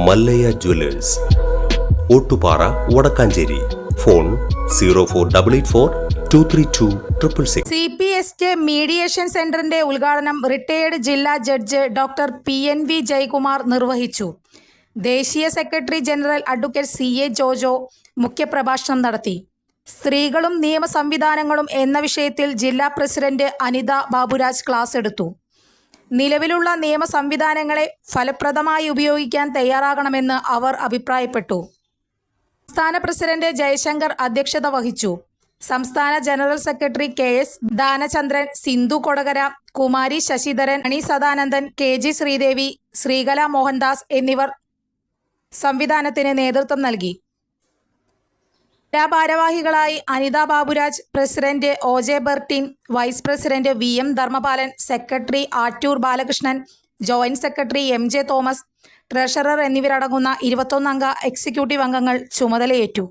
Mallayya jewellers, Ottupara, Vadakkanchery. Phone 04884232666. CPSK mediation സെന്ററിന്റെ ഉദ്ഘാടനം retired ജില്ലാ ജഡ്ജ് ഡോക്ടർ PNV ജയകുമാർ നിർവഹിച്ചു. ദേശീയ secretary general advocate CA Jojo മുഖ്യപ്രഭാഷണം നടത്തി. സ്ത്രീകളും നിയമ സംവിധാനങ്ങളും എന്ന വിഷയത്തിൽ ജില്ലാ പ്രസിഡന്റ് അനിത ബാബുരാജ് ക്ലാസ് എടുത്തു. നിലവിലുള്ള നിയമ സംവിധാനങ്ങളെ ഫലപ്രദമായി ഉപയോഗിക്കാൻ തയ്യാറാകണമെന്ന് അവർ അഭിപ്രായപ്പെട്ടു. സംസ്ഥാന പ്രസിഡന്റ് ജയശങ്കർ അധ്യക്ഷത വഹിച്ചു. സംസ്ഥാന general secretary KS Danachandran, Sindhu Kodakara, Kumari Sasidharan, Mani Sadanandan, KG Sreedevi, Sreekala Mohandas എന്നിവർ സംവിധാനത്തിന് നേതൃത്വം നൽകി. ജില്ലാ ഭാരവാഹികളായി Anitha Baburaj, president OJ Bertin, vice president VM Dharmapalan, secretary Attoor Balakrishnan, joint secretary MJ Thomas, treasurer എന്നിവരടങ്ങുന്ന 21 അംഗ എക്സിക്യൂട്ടീവ് അംഗങ്ങൾ ചുമതലയേറ്റു.